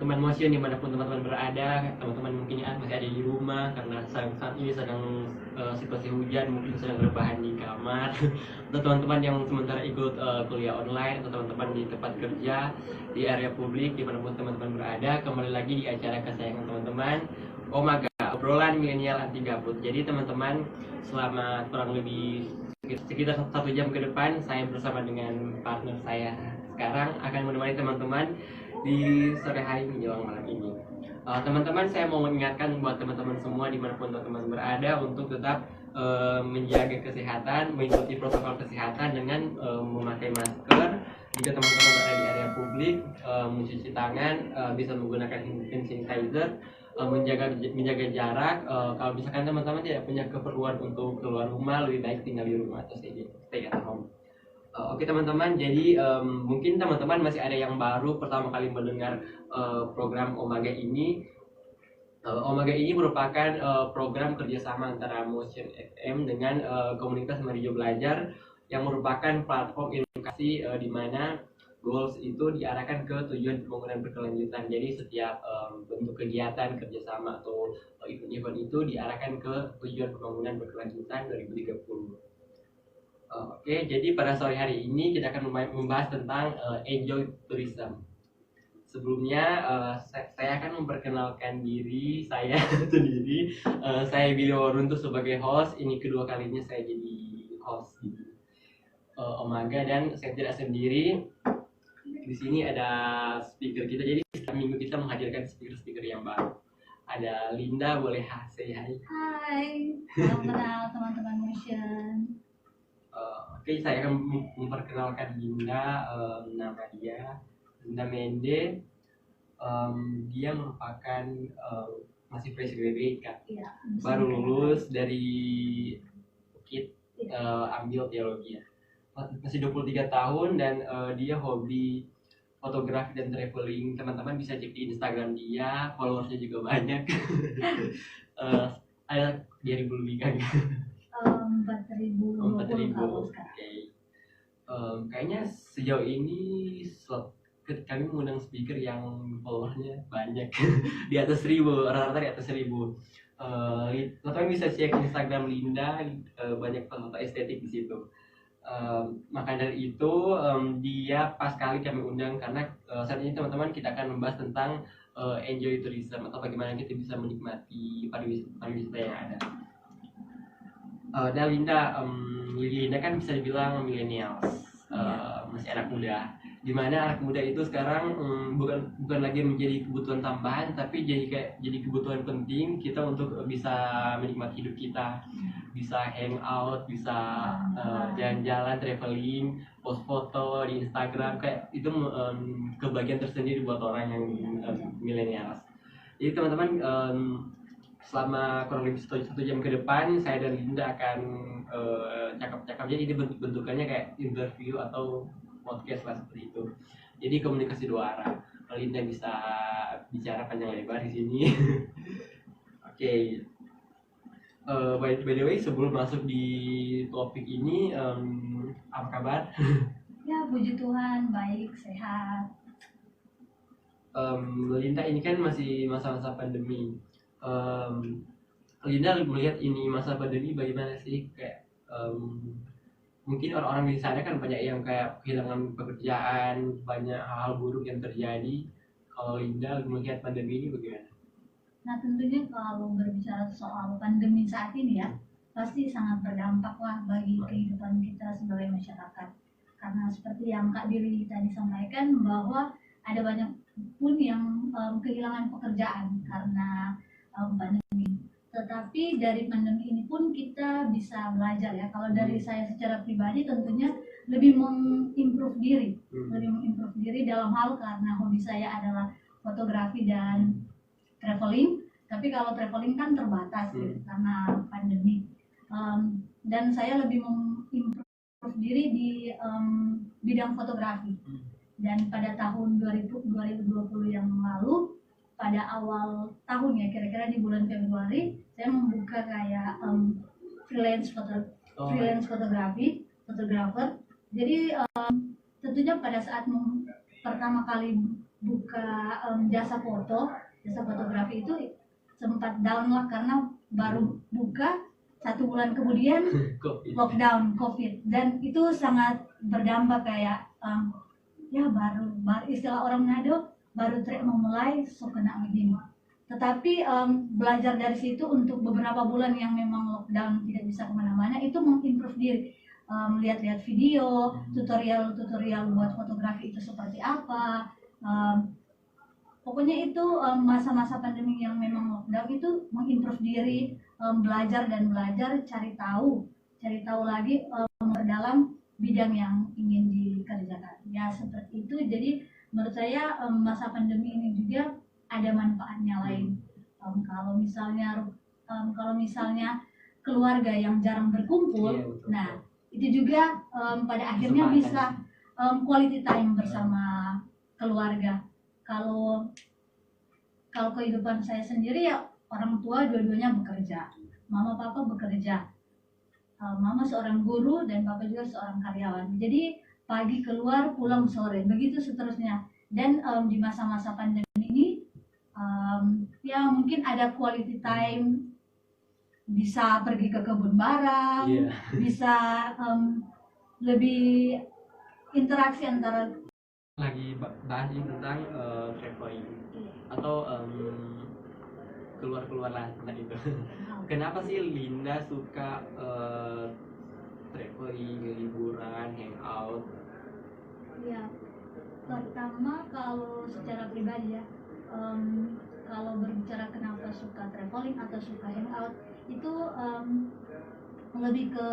teman motion dimanapun teman-teman berada. Teman-teman mungkin masih ada di rumah karena saat ini sedang situasi hujan, mungkin sedang berbahan di kamar. Atau teman-teman yang sementara ikut kuliah online, atau teman-teman di tempat kerja, di area publik, dimanapun teman-teman berada. Kembali lagi di acara kesayangan teman-teman, Omaga, obrolan milenial anti gabut. Jadi teman-teman, selama kurang lebih sekitar 1 jam ke depan, saya bersama dengan partner saya sekarang akan menemani teman-teman di sore hari menjelang malam ini. Teman-teman, saya mau mengingatkan buat teman-teman semua dimanapun teman-teman berada untuk tetap menjaga kesehatan, mengikuti protokol kesehatan dengan memakai masker. Jika teman-teman berada di area publik, mencuci tangan, bisa menggunakan hand sanitizer, menjaga jarak. Kalau misalkan teman-teman tidak punya keperluan untuk keluar rumah, lebih baik tinggal di rumah atau stay at home. Oke teman-teman, jadi mungkin teman-teman masih ada yang baru pertama kali mendengar program Omaga ini. Omaga ini merupakan program kerjasama antara Motion FM dengan komunitas Merijo Belajar, yang merupakan platform edukasi di mana goals itu diarahkan ke tujuan pembangunan berkelanjutan. Jadi setiap bentuk kegiatan kerjasama atau event-event itu diarahkan ke tujuan pembangunan berkelanjutan 2030. Oke, jadi pada sore hari ini kita akan membahas tentang enjoy tourism. Sebelumnya saya akan memperkenalkan diri saya sendiri. Saya Billy Waruntu sebagai host. Ini kedua kalinya saya jadi host di Omaga, dan saya tidak sendiri. Di sini ada speaker kita. Jadi setiap minggu kita menghadirkan speaker-speaker yang baru. Ada Linda, boleh say hi. Hai, salam kenal teman-teman Motion. Oke, saya akan memperkenalkan Linda. Nama dia Linda Mende. Dia merupakan masih fresh graduate kan, Iya, baru lulus dari UKIT, ambil teologi ya. Masih 23 tahun dan dia hobi fotografi dan traveling. Teman-teman bisa cek di Instagram dia, followersnya juga banyak. Ada 2.000 lebih kan? 4.000. Oke. Kayaknya sejauh ini kami mengundang speaker yang followernya banyak. Di atas 1.000, rata-rata di atas 1.000. Teman-teman bisa cek Instagram Linda, banyak foto estetik di situ. Maka dari itu dia pas kali kami undang karena saat ini teman-teman kita akan membahas tentang enjoy tourism, atau bagaimana kita bisa menikmati pariwisata yang ada. Dan Linda kan bisa dibilang millennials, masih anak muda. Dimana anak muda itu sekarang bukan lagi menjadi kebutuhan tambahan, tapi jadi kebutuhan penting kita untuk bisa menikmati hidup kita, bisa hangout, bisa jalan-jalan, traveling, post foto di Instagram, kayak itu kebagian tersendiri buat orang yang millennials. Jadi teman-teman, selama kurang lebih 1 jam ke depan, saya dan Linda akan cakap-cakap. Jadi ini bentukannya kayak interview atau podcast lah, seperti itu. Jadi komunikasi 2 arah. Linda bisa bicara panjang lebar di sini. Oke. By the way, sebelum masuk di topik ini, apa kabar? Ya, puji Tuhan, baik, sehat. Linda, ini kan masih masa-masa pandemi. Linda melihat ini masa pandemi bagaimana sih? Kayak mungkin orang-orang di sana kan banyak yang kayak kehilangan pekerjaan, banyak hal-hal buruk yang terjadi. Kalau Linda melihat pandemi ini bagaimana? Nah, tentunya kalau berbicara soal pandemi saat ini ya, pasti sangat berdampak lah bagi kehidupan kita sebagai masyarakat. Karena seperti yang Kak Diri tadi sampaikan, bahwa ada banyak pun yang kehilangan pekerjaan karena pandemi. Tetapi dari pandemi ini pun kita bisa belajar ya. Kalau dari saya secara pribadi tentunya lebih mengimprove diri dalam hal, karena hobi saya adalah fotografi dan traveling. Tapi kalau traveling kan terbatas gitu, karena pandemi. Dan saya lebih mengimprove diri di bidang fotografi. Dan pada tahun 2020 yang lalu, pada awal tahun ya, kira-kira di bulan Februari, saya membuka kayak freelance fotografer. Jadi tentunya pada saat pertama kali buka jasa fotografi itu sempat down lah karena baru buka 1 bulan kemudian lockdown COVID, dan itu sangat berdampak kayak ya baru istilah orang Manado baru trek memulai so kena begini. Tetapi belajar dari situ untuk beberapa bulan yang memang lockdown tidak bisa kemana-mana itu mengimprove diri, lihat-lihat video, tutorial buat fotografi itu seperti apa. Pokoknya itu masa-masa pandemi yang memang lockdown itu mengimprove diri, belajar, cari tahu lagi, dalam bidang yang ingin dikerjakan. Ya seperti itu. Jadi menurut saya masa pandemi ini juga ada manfaatnya lain. Kalau misalnya keluarga yang jarang berkumpul, nah itu juga pada akhirnya bisa quality time bersama keluarga. Kalau kehidupan saya sendiri ya orang tua dua-duanya bekerja, mama papa bekerja, mama seorang guru dan papa juga seorang karyawan. Jadi pagi keluar pulang sore, begitu seterusnya. Dan di masa-masa pandemi ini ya mungkin ada quality time, bisa pergi ke kebun bareng, bisa lebih interaksi antara. Lagi bahas ini tentang traveling atau keluar lah tentang itu. Kenapa sih Linda suka traveling, liburan, hangout? Ya, pertama kalau secara pribadi ya, kalau berbicara kenapa suka traveling atau suka hangout itu lebih ke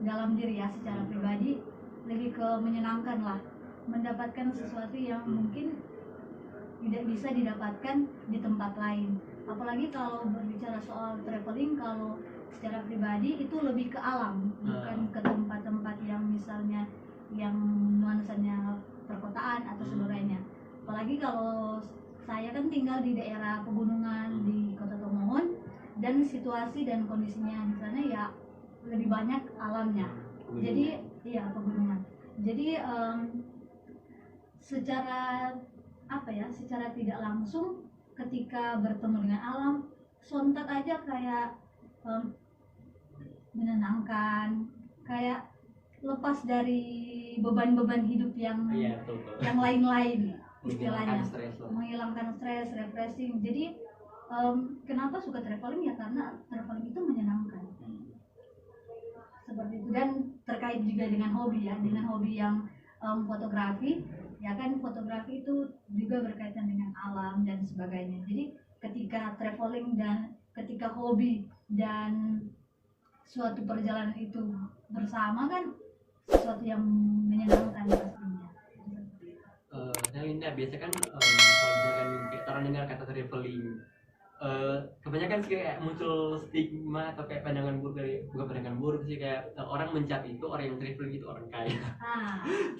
dalam diri ya, secara pribadi lebih ke menyenangkan lah, mendapatkan sesuatu yang mungkin tidak bisa didapatkan di tempat lain. Apalagi kalau berbicara soal traveling, kalau secara pribadi itu lebih ke alam, bukan ke tempat-tempat yang misalnya yang nuansanya perkotaan atau sebagainya. Apalagi kalau saya kan tinggal di daerah pegunungan di Kota Tomohon, dan situasi dan kondisinya di sana ya lebih banyak alamnya. Jadi iya, pegunungan. Jadi secara tidak langsung ketika bertemu dengan alam, sontak aja kayak menenangkan, kayak lepas dari beban-beban hidup yang lain-lain, istilahnya menghilangkan stres, refreshing. Jadi kenapa suka traveling ya karena traveling itu menyenangkan, seperti itu. Dan terkait juga dengan hobi ya, dengan hobi yang fotografi ya kan, fotografi itu juga berkaitan dengan alam dan sebagainya. Jadi ketika traveling dan ketika hobi dan suatu perjalanan itu bersama kan sesuatu yang menyenangkan pastinya. Nah Linda, biasa kan kalau misalkan kayak orang dengar kata traveling, kebanyakan sih kayak muncul stigma atau kayak pandangan buruk dari, bukan pandangan buruk sih, kayak orang mencap itu orang yang traveling itu orang kaya.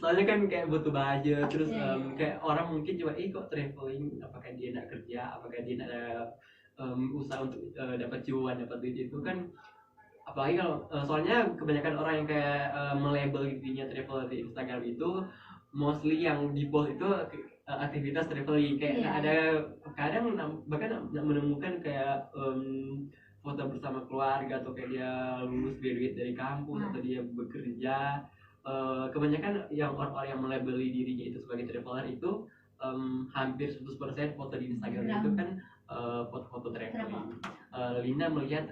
Soalnya kan kayak butuh budget, terus kayak orang mungkin coba kok traveling, apakah dia nak kerja, apakah dia nak usaha untuk dapat cuan, dapat duit. Itu kan apalagi kalau soalnya kebanyakan orang yang kayak melabel dirinya traveler di Instagram itu mostly yang di post itu aktivitas traveling, kayak ada kadang bahkan menemukan kayak foto bersama keluarga atau kayak dia lulus graduate dari kampus atau dia bekerja. Kebanyakan yang orang-orang yang melabeli dirinya itu sebagai traveler itu hampir 100% foto di Instagram itu kan foto-foto traveling. Linda melihat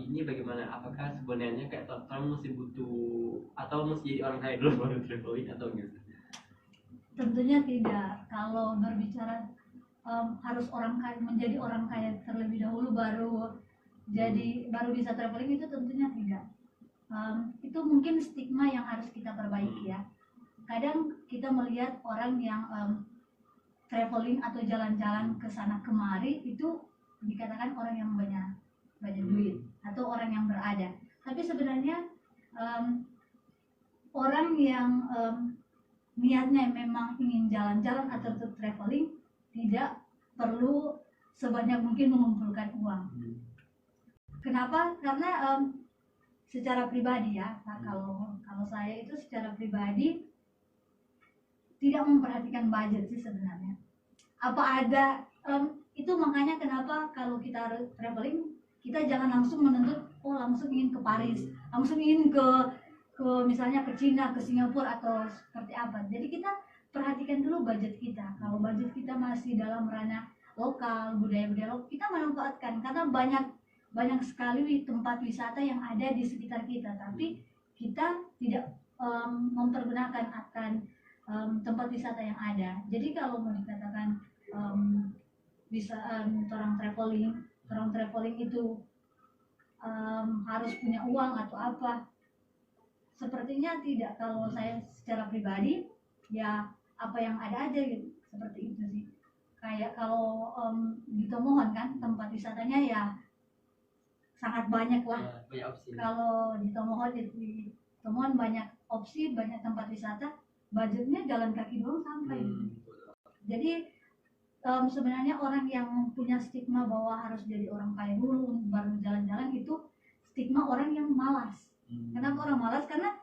ini bagaimana? Apakah sebenarnya kayak kamu mesti butuh atau mesti jadi orang kaya dulu baru traveling atau gitu? Tentunya tidak. Kalau berbicara harus menjadi orang kaya terlebih dahulu baru bisa traveling, itu tentunya tidak. Itu mungkin stigma yang harus kita perbaiki ya. Kadang kita melihat orang yang traveling atau jalan-jalan ke sana kemari itu dikatakan orang yang banyak duit atau orang yang berada. Tapi sebenarnya orang yang niatnya memang ingin jalan-jalan atau traveling tidak perlu sebanyak mungkin mengumpulkan uang. Kenapa? Karena secara pribadi ya, kalau saya itu secara pribadi tidak memperhatikan budget sih sebenarnya. apa ada itu makanya kenapa kalau kita traveling kita jangan langsung menuntut langsung ingin ke Paris, langsung ingin ke misalnya ke Cina, ke Singapura atau seperti apa. Jadi kita perhatikan dulu budget kita. Kalau budget kita masih dalam ranah lokal, budaya-budaya lokal, kita manfaatkan karena banyak sekali tempat wisata yang ada di sekitar kita, tapi kita tidak mempergunakan akan tempat wisata yang ada. Jadi kalau mau dikatakan bisa orang traveling itu harus punya uang atau apa, sepertinya tidak. Kalau saya secara pribadi ya apa yang ada aja gitu, seperti itu sih. Kayak kalau di Tomohon kan tempat wisatanya ya sangat banyak lah. Banyak opsi. Kalau di Tomohon banyak opsi, banyak tempat wisata, budgetnya jalan kaki doang sampai. Jadi sebenarnya orang yang punya stigma bahwa harus jadi orang kaya dulu baru jalan-jalan itu stigma orang yang malas. Kenapa orang malas? Karena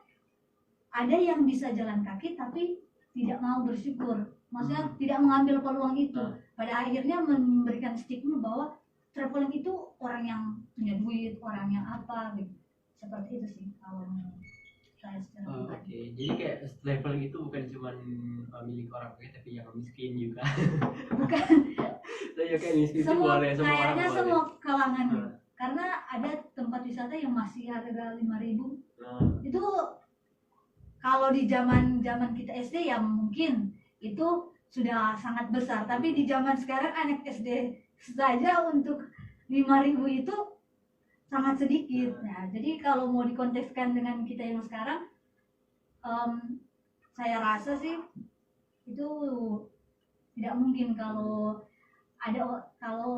ada yang bisa jalan kaki tapi tidak mau bersyukur, maksudnya tidak mengambil peluang itu. Pada akhirnya memberikan stigma bahwa traveling itu orang yang punya duit, orang yang apa gitu. Seperti itu sih kalau saya secara pribadi. Jadi kayak traveling itu bukan cuma milik orang kaya tapi yang miskin juga. Bukan. Saya kayak miskin semua boleh, semua orang boleh. Semua kalangan. Karena ada tempat wisata yang masih harga 5.000. Itu kalau di zaman kita SD ya mungkin itu sudah sangat besar, tapi di zaman sekarang anak SD saja untuk 5.000 itu sangat sedikit. Nah, jadi kalau mau dikontekskan dengan kita yang sekarang, saya rasa sih itu tidak mungkin kalau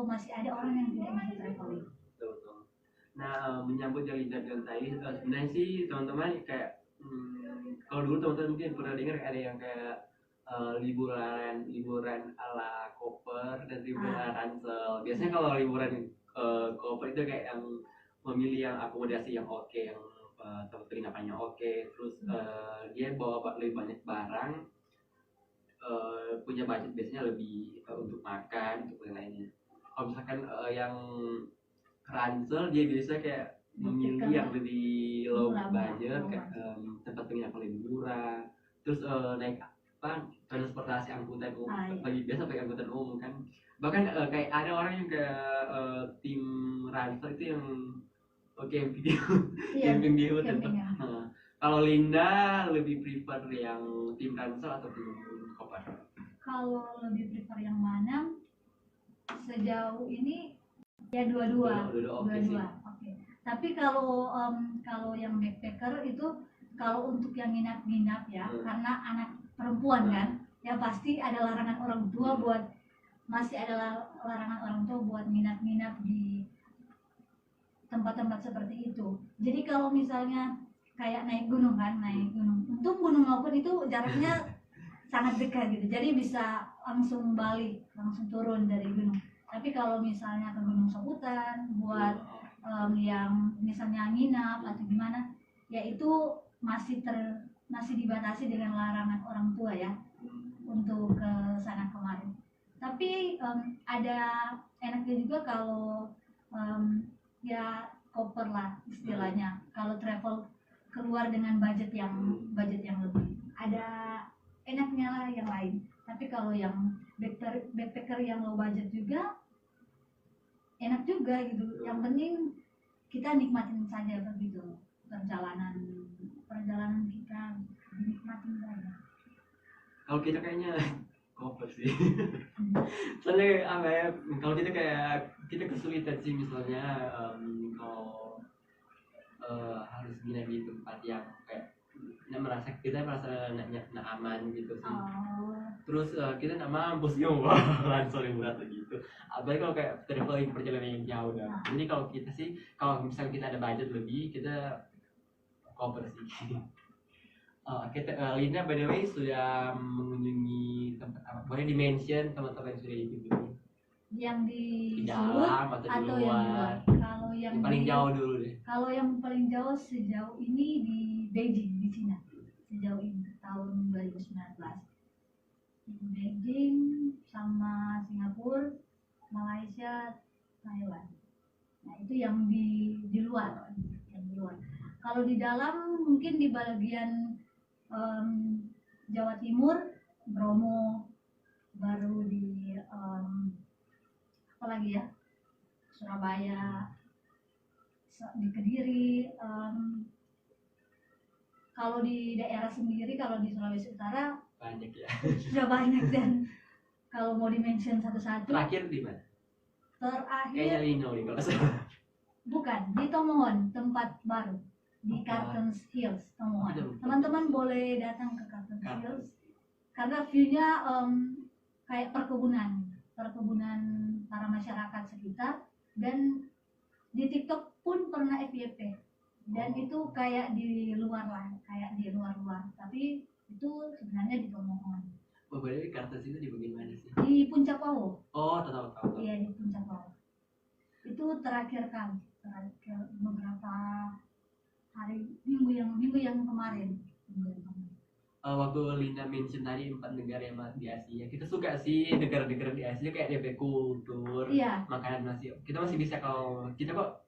masih ada orang yang tidak bisa traveling. Betul. Nah, menyambut yang Linda bilang tadi, sebenarnya sih teman-teman kayak kalau dulu teman-teman mungkin pernah dengar ada yang kayak liburan ala koper dan liburan ala ransel. Biasanya kalau liburan koper itu kayak yang memilih yang akomodasi yang oke, yang tempat penginapannya oke, terus dia bawa lebih banyak barang, punya budget biasanya lebih untuk makan, untuk lain-lainnya. Kalau misalkan yang ransel dia biasa kayak memilih yang lebih low budget, kayak tempat penginapan lebih murah, terus naik transportasi angkutan umum, biasa pakai angkutan umum kan. Bahkan kayak ada orang yang kayak tim ransel itu yang camping di hutan. Kalau Linda lebih prefer yang tim ransel atau tim koper? Kalau lebih prefer yang mana? Sejauh ini ya dua-dua. Oke. Tapi kalau yang backpacker itu kalau untuk yang nginap ya, karena anak perempuan kan, ya pasti ada larangan orang tua buat nginap di tempat-tempat seperti itu. Jadi kalau misalnya kayak naik gunung, untung Gunung Maupun itu jaraknya sangat dekat gitu, jadi bisa langsung balik, langsung turun dari gunung. Tapi kalau misalnya ke Gunung Soputan buat yang misalnya nginap atau gimana, ya itu masih dibatasi dengan larangan orang tua ya untuk ke sana kemari. Tapi ada enaknya juga kalau ya koper lah istilahnya. Kalau travel keluar dengan budget yang lebih, ada enaknya lah yang lain. Tapi kalau yang backpacker yang low budget juga enak juga gitu. Yang penting kita nikmatin saja begitu perjalanan kita, dinikmatin saja. Kalau kita kayaknya koper sih. Soalnya apa ya, kalau kita kayak kita kesulitan sih misalnya kalau harus nginep di tempat yang kayak kita merasa aman gitu sih. Terus kita nggak mampu sih ransel yang berat gitu. Apalagi kalau kayak traveling perjalanan yang jauh kan. Jadi kalau kita sih, kalau misalnya kita ada budget lebih, kita cover sih. Linda by the way sudah mengunjungi tempat apa? Boleh di-mention teman-teman yang sudah dikunjungi? Yang di dalam atau di luar? Kalau yang paling jauh dulu deh. Kalau yang paling jauh sejauh ini di Beijing, di Cina. Sejauh ini tahun 2019. Beijing sama Singapura, Malaysia, Thailand. Nah itu yang di luar, yang di luar. Kalau di dalam mungkin di bagian em, Jawa Timur, Bromo, baru di apa lagi ya, Surabaya, di Kediri. Kalau di daerah sendiri, kalau di Sulawesi Utara Banyak ya. sudah banyak, dan kalau mau di-mention satu-satu, Terakhir di mana? Kayaknya terakhir Lino nih kalau salah. bukan di Tomohon, tempat baru di Cartons Hills, Tomohon. Teman-teman boleh datang ke Cartons Hills karena view-nya kayak perkebunan para masyarakat sekitar, dan di TikTok pun pernah FYP, dan itu kayak di luar lah, kayak di luar, tapi itu sebenarnya di Tomohon. Oh, berarti Kartas itu di bagian mana sih? Di Puncak Wawo. Oh, tahu. Iya, di Puncak Wawo. Itu terakhir beberapa minggu yang kemarin. Waktu Lina mention tadi 4 negara yang di Asia, kita suka sih negara-negara di Asia kayak DP kultur, Iya. makanan kita masih bisa. Kalau kita kok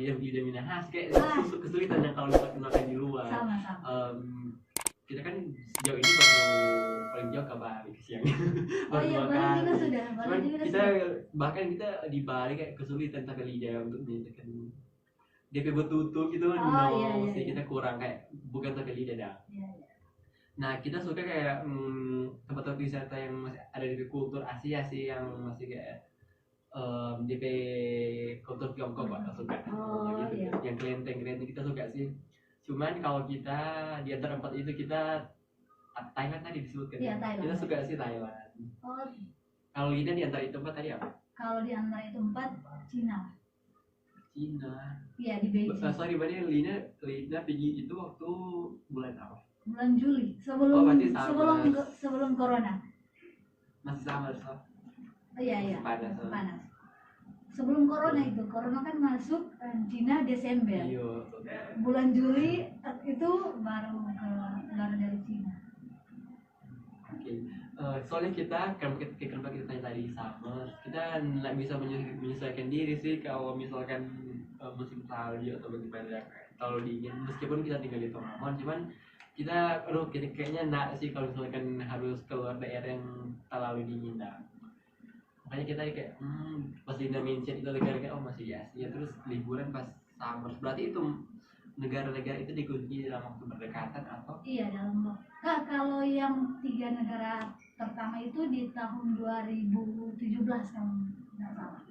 yang di Minahas kayak kesulitan yang kalau makan di luar. Sama. Kita kan sejauh ini baru paling jauh ke Bali ke siang. Oh iya, Bali juga sudah. Cuman bahkan kita di Bali kayak kesulitan pakai lidah untuk menyatakan DP betutu gitu. Iya. Kita kurang kayak bukan pakai lidah dah. Iya. Nah, kita suka kayak tempat-tempat wisata yang masih ada di kultur Asia sih, yang masih kayak DP kultur Tiongkok kita suka. Gitu. Iya. Yang kelenteng kita suka sih. Cuman kalau kita di antara 4 itu kita Thailand tadi disebutkan. Iya, Thailand. Kita suka sih Thailand. Kalau Lina di antara itu 4 tadi apa? Kalau di antara itu 4, Cina. Iya, di Beijing. Sorry, Bani, Lina pergi itu waktu bulan apa? Bulan Juli, sebelum corona. Masih sama. Iya. Panas. Sebelum corona kan masuk Cina Desember. Iya. Bulan Juli itu baru dari Cina. Oke. Soalnya kita tanya tadi sama, kita nggak bisa menyesuaikan diri sih kalau misalkan musim salju atau bagaimana kalau dingin, meskipun kita tinggal di Tomohon, cuman kita kayaknya enggak sih kalau misalkan harus keluar daerah yang terlalu dingin dah. Makanya kita kayak pas di mention itu negara-negara masih di Asia, terus liburan pas summer, berarti itu negara-negara itu dikunci dalam waktu berdekatan atau? Iya, dalam waktu. Kalau yang 3 negara pertama itu di tahun 2017 kalau nggak salah.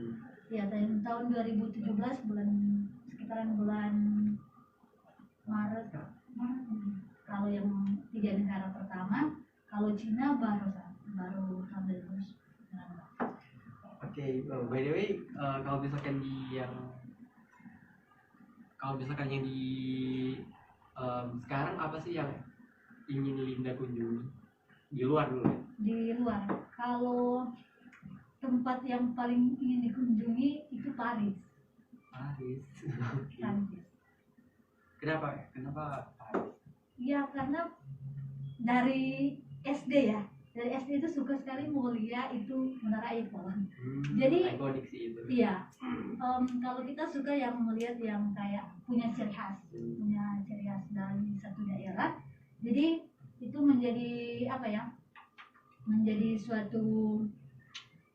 Iya, tahun 2017 sekitaran bulan Maret. Kalau yang 3 negara pertama, kalau Cina baru tahun 2019. Oke, by the way, kalau misalkan yang di sekarang apa sih yang ingin Linda kunjungi di luar dulu? Di luar, kalau tempat yang paling ingin dikunjungi itu Paris. Prancis. Kenapa Paris? Ya karena dari SD ya. Dari SD itu suka sekali mau lihat itu Menara Eiffel. Jadi ikonik sih itu. Iya. Kalau kita suka yang melihat yang kayak punya ciri khas dari satu daerah. Jadi itu menjadi apa ya? Menjadi suatu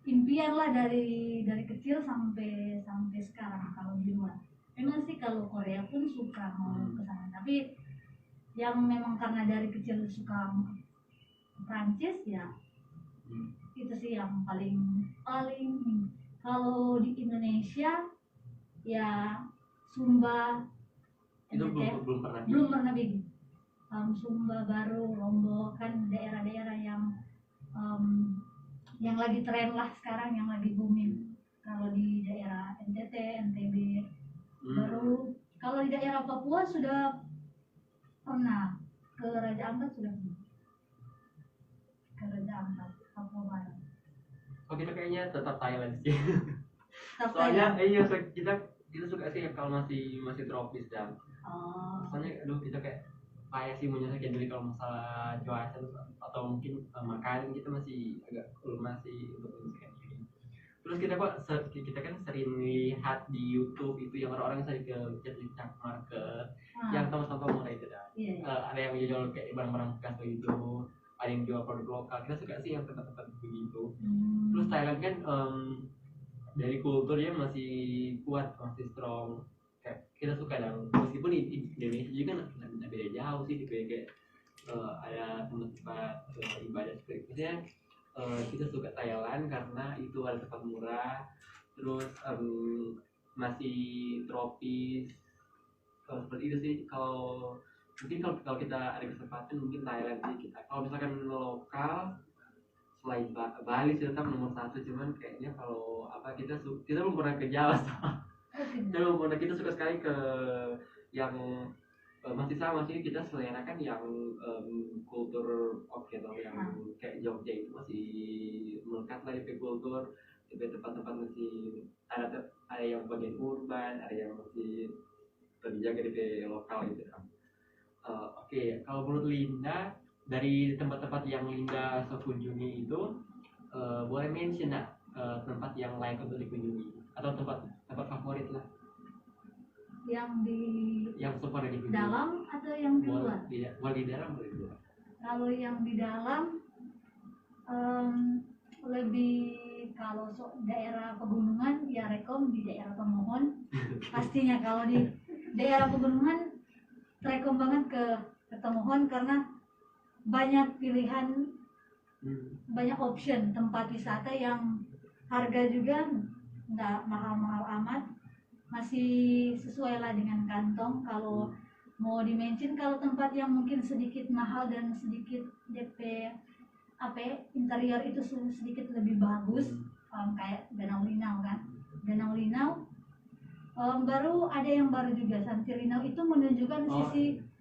impian lah dari kecil sampai sekarang kalau di luar. Memang sih kalau Korea pun suka mau ke sana, tapi yang memang karena dari kecil suka Prancis ya, itu sih yang paling kalau di Indonesia ya Sumba, itu belum pernah bikin. Sumba, Baru, Lombok kan daerah-daerah yang lagi tren lah sekarang, yang lagi booming. Kalau di daerah NTT, NTB, baru kalau di daerah Papua sudah pernah ke Raja Ampat, Papua Barat. Oh, kita kayaknya tetap Thailand sih. Soalnya kita suka sih kalau masih tropis dan soalnya kita kayak payah sih menyelesaikan diri kalau masalah cuaca atau mungkin makanan kita masih agak lemah sih untuk menyelesaikan diri. Terus kita kan sering lihat di YouTube itu yang orang-orang sering ke Cak Market yang tempat-tempat murah itu dah. Ada yang jual kayak barang-barang bekas begitu, ada yang jual produk lokal. Kita suka sih yang tempat-tempat begitu. Terus Thailand kan dari kulturnya masih kuat, masih strong. Kayak kita suka dong, meskipun di Indonesia juga nggak beda jauh sih, kayak ada tempat-tempat ibadah seperti itu. Maksudnya kita suka Thailand karena itu ada tempat murah, terus masih tropis, seperti itu sih. Kalau kita ada kesempatan mungkin Thailand sih kita. Kalau misalkan lokal selain Bali sih tetap nomor satu, cuman kayaknya kalau kita belum pernah ke Jawa kita suka sekali ke yang masih sama sih, kita selera kan yang kultur gitu, yang kayak Jogja itu masih melekat lah di kultur, di tempat-tempat masih ada yang bagian urban, ada yang masih terjaga di lokal gitu kan. Oke, kalau menurut Linda dari tempat-tempat yang Linda kunjungi itu boleh mention tempat yang layak untuk dikunjungi atau tempat favorit lah yang super dikunjungi. Dalam atau yang di luar? Boleh di dalam, boleh di luar. Kalau yang di dalam lebih, kalau daerah pegunungan ya rekom di daerah Tomohon. Pastinya kalau di daerah pegunungan rekom banget ke Tomohon karena banyak pilihan, banyak option tempat wisata yang harga juga nggak mahal-mahal amat, masih sesuai lah dengan kantong. Kalau mau dimention, kalau tempat yang mungkin sedikit mahal dan sedikit DP interior itu sedikit lebih bagus, kayak Danau Linau kan. Danau Linau baru ada yang baru juga, Santirinau itu menunjukkan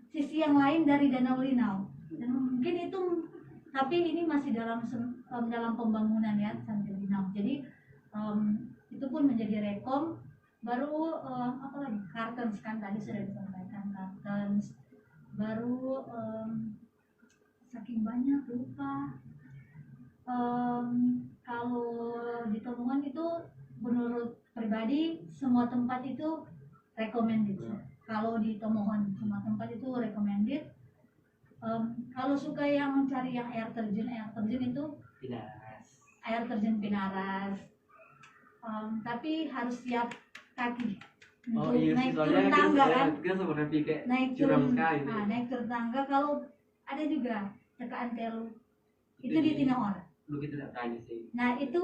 sisi yang lain dari Danau Linau. Dan mungkin itu, tapi ini masih dalam pembangunan ya Santirinau. Jadi itu pun menjadi rekom. Baru apa lagi? Kartens kan tadi sudah disampaikan, Kartens. Baru saking banyak lupa. Kalau di Tomohon itu menurut pribadi semua tempat itu recommended. Kalau di Tomohon semua tempat itu recommended. Kalau suka yang mencari yang air terjun itu Pinaras. Air terjun Pinaras. Tapi harus siap kaki untuk naik turun tangga kan. Kita seperti kayak naik curam turun sekali. Naik turun tangga. Kalau ada juga Cekaan Telu itu di Tinoor. Lu kita tidak tanya sih. Nah itu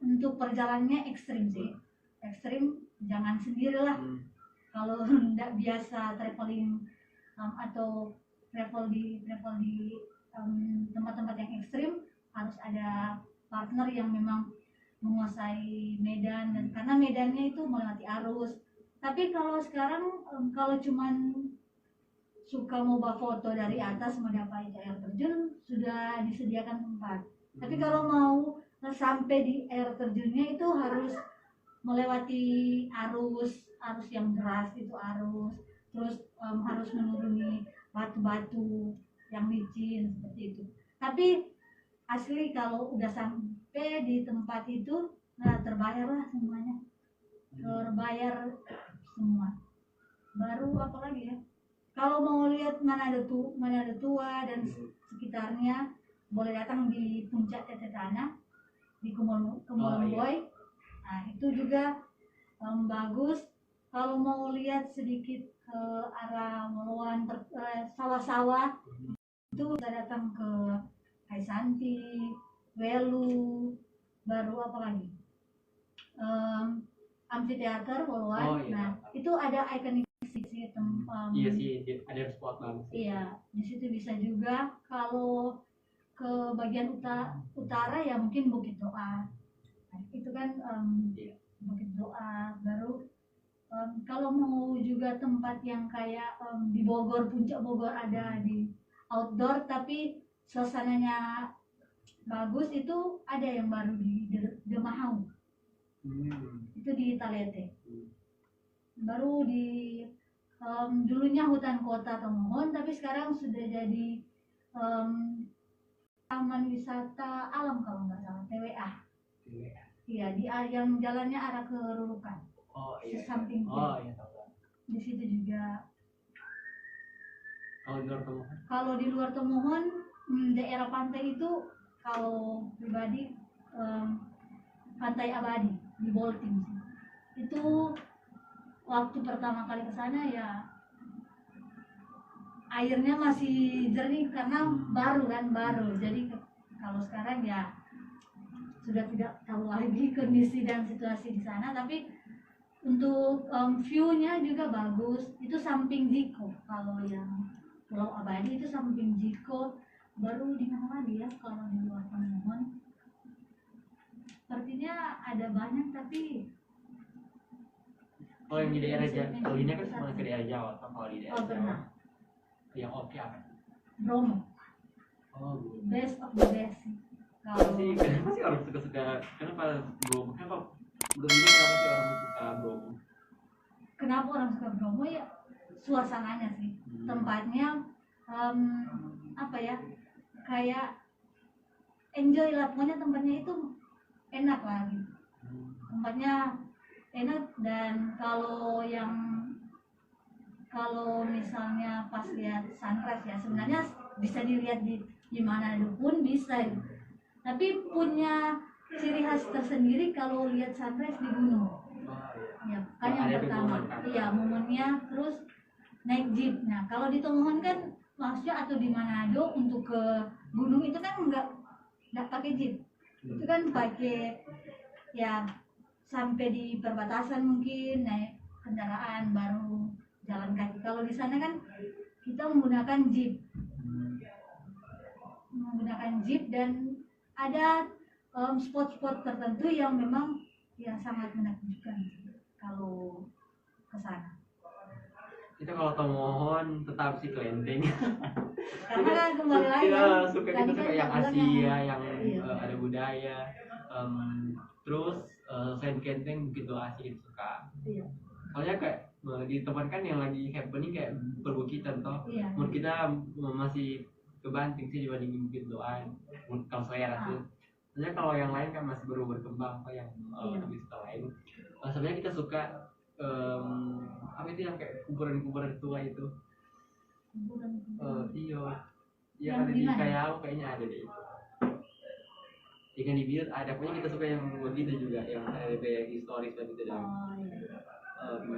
untuk perjalanannya ekstrim sih. Ekstrim, jangan sendirilah. Kalau tidak biasa traveling atau travel di tempat-tempat yang ekstrim, harus ada partner yang memang menguasai medan, dan karena medannya itu melewati arus. Tapi kalau sekarang kalau cuman suka mau bawa foto dari atas mendapat air terjun, sudah disediakan tempat. Tapi kalau mau sampai di air terjunnya itu harus melewati arus yang deras, itu terus harus menuruni batu-batu yang licin seperti itu. Tapi asli kalau udah sampai di tempat itu, terbayarlah semuanya, terbayar semua. Baru apa lagi ya? Kalau mau lihat mana ada tua dan sekitarnya, boleh datang di puncak Tete Tanah di Kumul Boy. Nah itu juga bagus. Kalau mau lihat sedikit ke arah Moloan, sawah-sawah, itu bisa datang ke Kaisanti, Welu. Baru apa lagi? Amphitheater Moloan. Nah itu ada ikonik sih iya sih, ada spot bagus. Iya, di situ bisa juga. Kalau ke bagian utara ya mungkin Bukit Doa. Nah, itu kan Bukit Doa. Baru kalau mau juga tempat yang kayak di Bogor, puncak Bogor ada di outdoor tapi suasananya bagus, itu ada yang baru di Demahau. Itu di Talete. Baru di dulunya hutan kota Tomohon, tapi sekarang sudah jadi em, taman wisata alam kalau nggak salah, TWA. Iya, yang jalannya arah ke Rurukan. Oh iya. Samping Oh iya tahu. di situ juga. Kalau di luar Tomohon? Kalau di luar Tomohon, daerah pantai itu kalau pribadi Pantai Abadi di Bolting sih. Itu waktu pertama kali ke sana ya airnya masih jernih karena baru. Jadi kalau sekarang ya sudah tidak tahu lagi kondisi dan situasi di sana, tapi untuk view-nya juga bagus. Itu samping Jiko. Kalau yang Pulau Abadi itu samping Jiko. Baru di mana lagi ya kalau di luar Tomohon? Sepertinya ada banyak tapi Kalau yang di daerah Jawa, kalau ini kan semua ke daerah Jawa, kalau di daerah Jawa. pernah. Yang oke apa? Bromo. Oh, Best of the best sih. Kalau kenapa sih orang suka kenapa Bromo? Kenapa sih orang suka Bromo? kenapa orang suka Bromo ya suasananya sih. Tempatnya apa ya? Kayak enjoy lah, pokoknya tempatnya itu enak lah gitu. Tempatnya enak, dan kalau misalnya pas lihat sunrise ya sebenarnya bisa dilihat di mana pun bisa gitu. Tapi punya ciri khas tersendiri kalau lihat sunrise di gunung. Ya, kan yang pertama. Iya, momennya. Terus naik jeep. Nah, kalau di Tomohon kan maksudnya atau di Manado untuk ke gunung itu kan nggak pakai jeep. Itu kan pakai ya sampai di perbatasan mungkin naik kendaraan baru jalan kaki. Kalau di sana kan kita menggunakan jeep dan ada spot-spot tertentu yang memang yang sangat menakjubkan kalau ke sana. Kita kalau Tomohon tetap sih kelenteng. Karena kan kembali lagi kita suka yang Asia, yang iya. ada budaya. Terus selain kelenteng begitu asik suka. Iya. Soalnya kayak di tempat kan yang lagi happening kayak perbukitan toh. Iya. Menurut kita masih kebanting sih dibandingin Bukit Doan. Kalau saya rasa. Soalnya kalau yang lain kan masih baru berkembang apa yang wisata lain. Sebenarnya kita suka apa itu yang kayak kuburan-kuburan tua itu. Iya. Yang ada di Kayau kayaknya ada deh itu. Yang di Biut ada, pokoknya kita suka yang begitu juga, yang ada kayak historis dan gitu dan.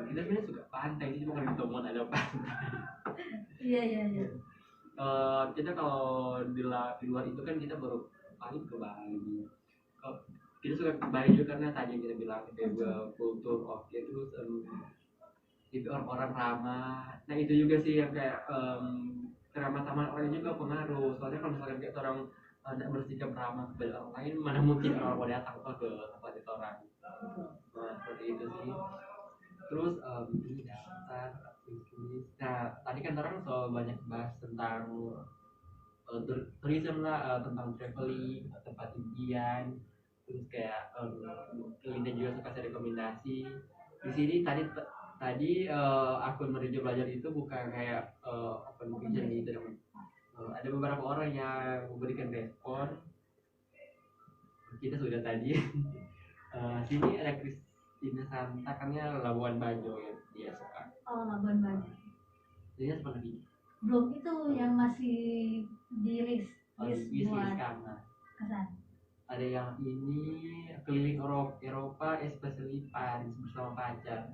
Kita sebenarnya suka pantai, jadi cuma di Tomohon ada pantai. Iya. Kita kalau di luar itu kan kita baru paling ke Bali. Kita suka ke Bali juga karena tadi yang kita bilang kayak kultur oke, terus itu orang-orang ramah. Nah itu juga sih yang kayak keramah tamah orang juga pengaruh. Soalnya kalau misalkan kita orang tidak bersikap ramah kepada orang lain, mana mungkin orang mau datang ke tempat itu orang. Nah seperti itu sih. Terus ini daftar tulis. Nah tadi kan orang so banyak bahas tentang tourism lah, tentang traveling, tempat impian. Terus kayak Linda juga suka kasih rekomendasi. Di sini tadi akun Menuju Belajar itu bukan kayak open vision gitu dong. Ada beberapa orang yang memberikan respon. Kita sudah tadi. Sini ada Kristina Santa, karena Labuan Bajo ya dia suka. Oh, Labuan Bajo. Dia seperti belum itu yang masih di list buat kesan. Ada yang ini keliling Eropa, especially Paris bersama pacar.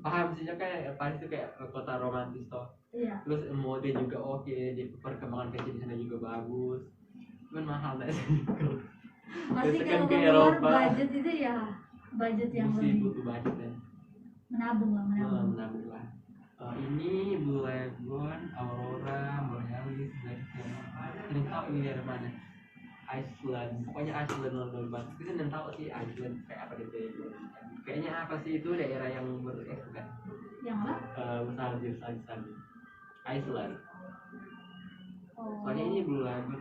Paham sih kayak Paris itu kayak kota romantis toh. Iya. Terus mode juga oke, di perkembangan fashion di sana juga bagus. Cuman mahal deh sih. Pasti kalau keluar budget itu ya budget yang lebih. Butuh budget kan. Menabung lah. Ini Blue Lagoon, Aurora, Borealis, Black tahu ini dari mana? Iceland, pokoknya Iceland London banget. Kita tahu sih Iceland kayak apa gitu. Kayaknya apa sih itu daerah yang bukan? Yang apa? Salju. Iceland. Soalnya ini Blue Lagoon,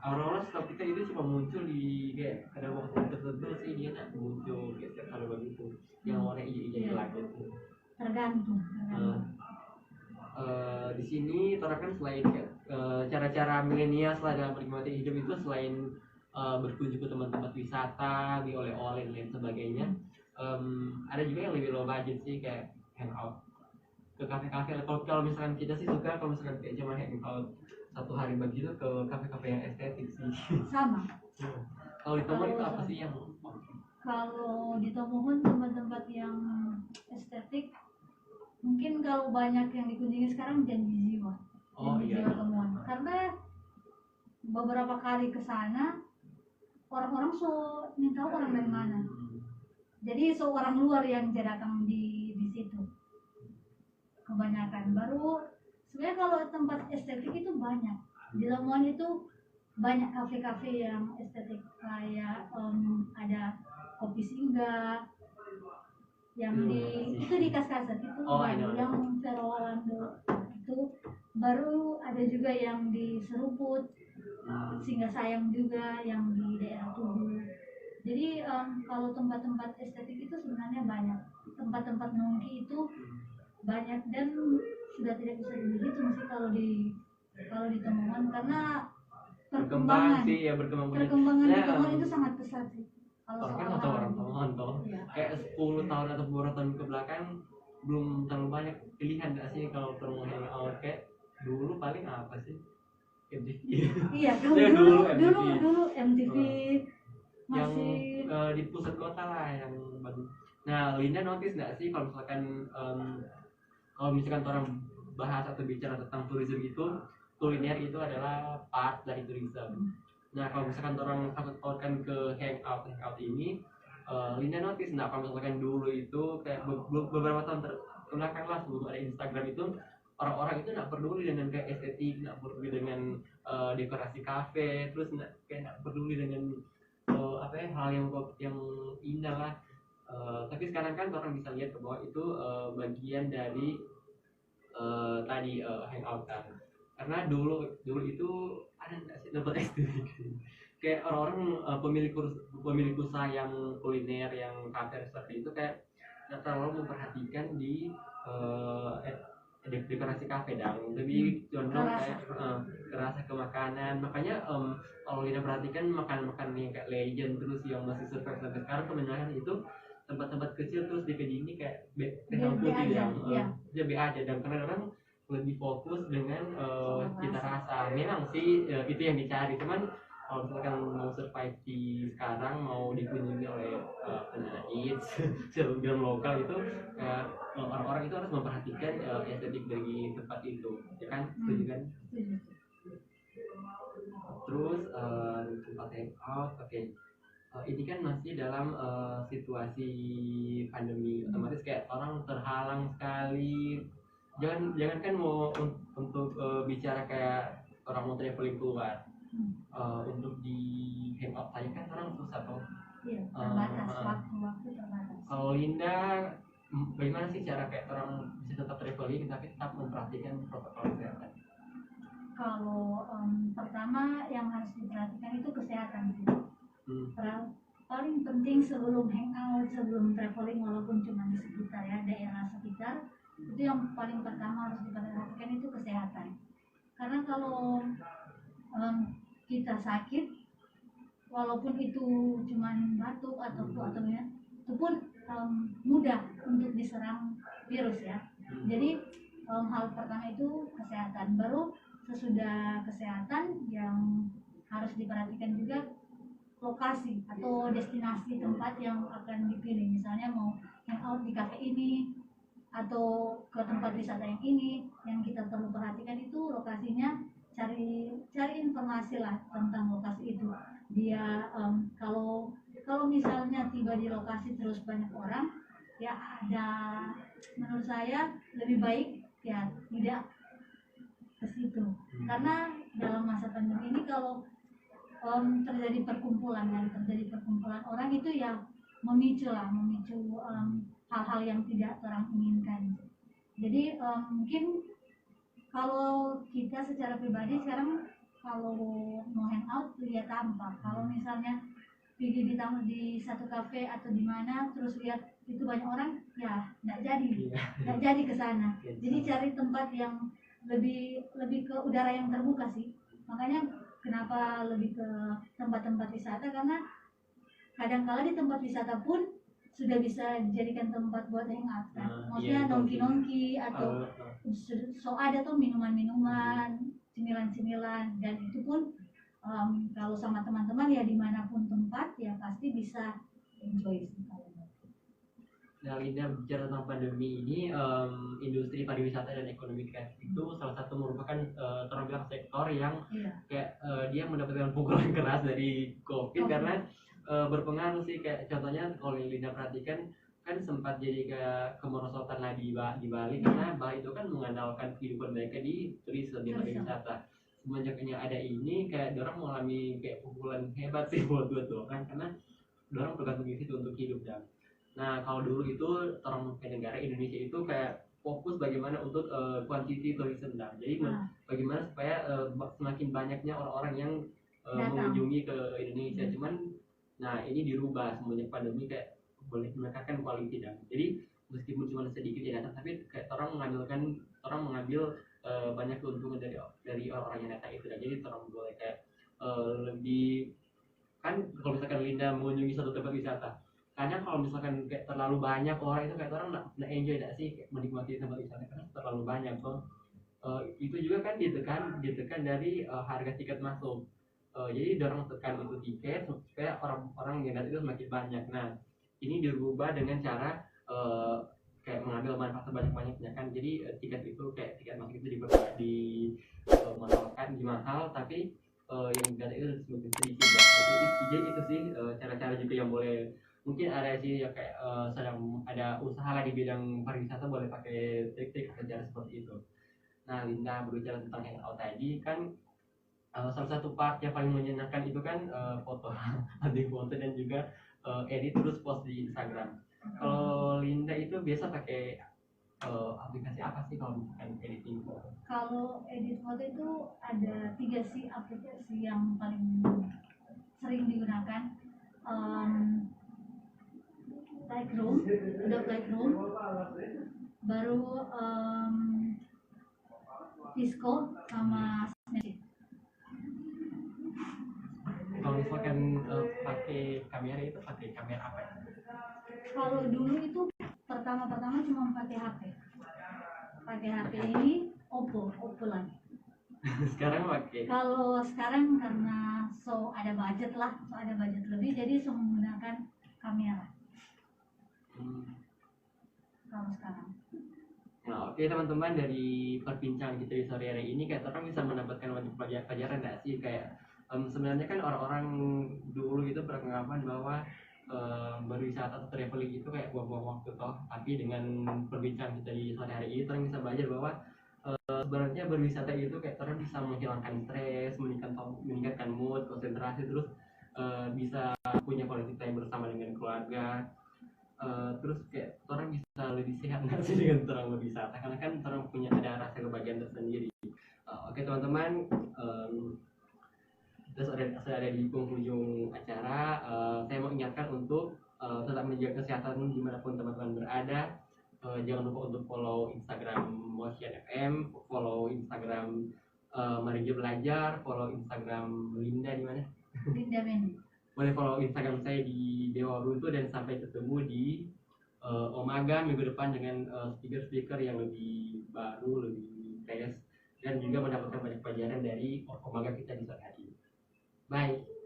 Aurora setahu kita itu cuma muncul di kayak ada waktu tertentu sih dia muncul kayak kalau begitu. Yang warna hijau langit itu. tergantung. Di sini orang kan selain cara-cara milenial dalam menikmati hidup itu selain berkunjung ke tempat-tempat wisata, beli oleh-oleh dan lain sebagainya, ada juga yang lebih low budget sih, kayak hangout ke kafe-kafe. Kalau misalkan kita sih suka kalau misalkan kayak cuma hangout satu hari begitu ke kafe-kafe yang estetik sih. Sama. Kalau di Tomohon itu apa sih yang Kalau di Tomohon tempat-tempat yang estetik, mungkin kalau banyak yang dikunjungi sekarang Janji Jiwa. Janji Jiwa Tomohon. Karena beberapa kali ke sana orang-orang ingin tahu orang dari mana. Jadi orang luar yang datang di situ. Kebanyakan. Baru sebenarnya kalau tempat estetik itu banyak. Di Tomohon itu banyak kafe-kafe yang estetik, kayak ada Kopi Singgah yang itu di Kas-Kasar itu yang Verolando itu, baru ada juga yang di Seruput, Singgah Sayang juga yang di daerah Tugu. Jadi kalau tempat-tempat estetik itu sebenarnya banyak, tempat-tempat nongki itu banyak, dan sudah tidak bisa dihitung sih kalau di Tomohon, karena perkembangan sih ya, perkembangan di Tomohon itu sangat pesat sih. Orang kan atau orang Tomohon toh, kayak 10 tahun atau beberapa tahun ke belakang belum terlalu banyak pilihan nggak sih kalau Tomohon yang awal. Kayak dulu paling apa sih, MTV. Iya, dulu MTV yang masih di pusat kota lah yang bagus. Nah, Linda notice nggak sih kalau misalkan orang bahas atau bicara tentang tourism itu, kuliner itu adalah part dari tourism. Nah, kalau misalkan orang takutkan ke hangout ini, Linda notice nggak kalau misalkan dulu itu kayak beberapa tahun belakang lah sebelum ada Instagram itu, orang-orang itu nggak peduli dengan kayak estetik, nggak peduli dengan dekorasi kafe, terus nggak peduli dengan hal yang indah lah. Tapi sekarang kan orang bisa lihat bahwa itu bagian dari tadi hangout kan. Karena dulu itu ada nggak sih dapat estetik kayak orang-orang pemilik usaha yang kuliner, yang kafe seperti itu, kayak nggak terlalu memperhatikan di dekorasi kafe, dan lebih condong kayak kerasa ke makanan. Makanya kalau kita perhatikan makanan-makanan yang kayak legend terus yang masih survive sampai sekarang, kebanyakan itu tempat-tempat kecil terus di ini kayak yang putih yang jadi aja, dan kadang-kadang lebih fokus dengan cita rasa. Memang sih itu yang dicari, cuman kalau misalkan mau survive di sekarang, mau dikunjungi oleh penyakit selebgram lokal itu, orang-orang itu harus memperhatikan estetik dari tempat itu, ya kan? Setuju kan? Terus tempat hangout, oke. Ini kan masih dalam situasi pandemi, otomatis kayak orang terhalang sekali. Jangan kan mau untuk bicara kayak orang mau traveling keluar, untuk di hangout saja kan orang susah toh. Iya, terbatas, waktu terbatas. Kalau Linda, bagaimana sih cara kayak orang bisa tetap traveling tapi tetap memperhatikan protokol kesehatan? Kalau pertama yang harus diperhatikan itu kesehatan sih. Paling penting sebelum hangout, sebelum traveling, walaupun cuma di sekitar ya, daerah sekitar, itu yang paling pertama harus diperhatikan itu kesehatan. Karena kalau kita sakit, walaupun itu cuma batuk atau ya, itu pun mudah untuk diserang virus ya. Jadi hal pertama itu kesehatan. Baru sesudah kesehatan yang harus diperhatikan juga lokasi atau destinasi tempat yang akan dipilih. Misalnya mau hangout di kafe ini atau ke tempat wisata yang ini, yang kita perlu perhatikan itu lokasinya. Cari informasi lah tentang lokasi itu. Dia kalau misalnya tiba di lokasi terus banyak orang, ya ada, menurut saya lebih baik ya tidak ke situ. Karena dalam masa pandemi ini kalau terjadi perkumpulan orang itu ya memicu hal-hal yang tidak orang inginkan. Jadi mungkin kalau kita secara pribadi sekarang kalau mau hangout lihat tampak. Kalau misalnya pergi di satu kafe atau di mana terus lihat itu banyak orang ya nggak jadi Iya. nggak jadi ke sana. Oke. Jadi cari tempat yang lebih ke udara yang terbuka sih. Makanya kenapa lebih ke tempat-tempat wisata, karena kadangkala di tempat wisata pun sudah bisa dijadikan tempat buat hangout kan. Maksudnya Iya, nongki-nongki atau so ada tuh minuman-minuman, cemilan-cemilan, dan itu pun kalau sama teman-teman ya dimanapun tempat ya pasti bisa enjoy sih kalau gitu. Nah, Linda bicara tentang pandemi ini, industri pariwisata dan ekonomi kreatif itu salah satu merupakan terbilang sektor yang Iya. kayak dia mendapatkan pukulan keras dari COVID karena berpengaruh sih, kayak contohnya kalau Linda perhatikan kan sempat jadi kayak kemerosotan lah di Bali karena Bali itu kan mengandalkan kehidupan mereka di turisme di pariwisata. Semenjaknya ada ini kayak orang mengalami kayak pukulan hebat sih buat orang karena orang bergantung di situ untuk hidup. Dan nah, kalau dulu itu orang negara Indonesia itu kayak fokus bagaimana untuk quantity tourism. Jadi bagaimana supaya semakin banyaknya orang-orang yang mengunjungi ke Indonesia. Cuman nah ini dirubah semenjak pandemi, kayak boleh meningkatkan quality. Dan jadi meskipun cuma sedikit yang datang, tapi kayak orang mengambil banyak keuntungan dari orang-orang yang datang itu. Dan jadi orang boleh kayak lebih, kan kalau misalkan Linda mengunjungi satu tempat wisata, kadang kalau misalkan kayak terlalu banyak orang itu kayak orang nggak enjoy, nggak sih kayak menikmati tempat wisata karena terlalu banyak. Itu juga kan ditekan dari harga tiket masuk. Jadi dorong tekan itu tiket supaya orang-orang yang datang itu semakin banyak. Nah, ini dirubah dengan cara kayak mengambil manfaat sebanyak-banyaknya kan. Jadi tiket itu kayak tiket masuk itu di mahal, tapi yang datang itu semakin sedikit. Jadi itu sih cara-cara juga yang boleh, mungkin ada sih ya kayak sedang ada usaha lah di bidang pariwisata boleh pakai trik-trik cara seperti itu. Nah, Linda berbicara tentang hangout tadi kan, salah satu part yang paling menyenangkan itu kan foto, hunting foto dan juga edit terus post di Instagram. Kalau Linda itu biasa pakai aplikasi apa sih kalau misalkan editing foto? Kalau edit foto itu ada 3 sih aplikasi yang paling sering digunakan. Lightroom, Adobe Lightroom, baru Visco sama Snapseed. Kalau misalkan pakai kamera itu pakai kamera apa ya? Kalau dulu itu pertama cuma pakai HP ini Oppo lagi. Sekarang pakai. Kalau sekarang karena ada budget lebih, jadi menggunakan kamera. Kalau sekarang. Nah, oke teman-teman, dari perbincangan kita di sore hari ini kayak orang bisa mendapatkan banyak pelajaran nggak sih, kayak sebenarnya kan orang-orang dulu itu beranggapan bahwa berwisata atau traveling itu kayak buang-buang waktu toh, tapi dengan perbincangan kita di sore hari ini orang bisa belajar bahwa sebenarnya berwisata itu kayak orang bisa menghilangkan stres, meningkatkan mood, konsentrasi, terus bisa punya quality time bersama dengan keluarga. Terus kayak orang bisa lebih sehat nggak sih dengan orang berwisata, karena kan orang punya ada rasa kebahagiaan tersendiri. Oke teman-teman, kita sudah ada di penghujung acara. Saya mau ingatkan untuk tetap menjaga kesehatan dimanapun teman-teman berada. Jangan lupa untuk follow Instagram Motion FM, follow Instagram Mari Belajar, follow Instagram Linda di mana? Linda Mendy. Boleh follow Instagram saya di Dewa Runtuh, dan sampai ketemu di Omaga minggu depan dengan speaker-speaker yang lebih baru, lebih fresh, dan juga mendapatkan banyak pelajaran dari Omaga kita di sore hari ini. Bye.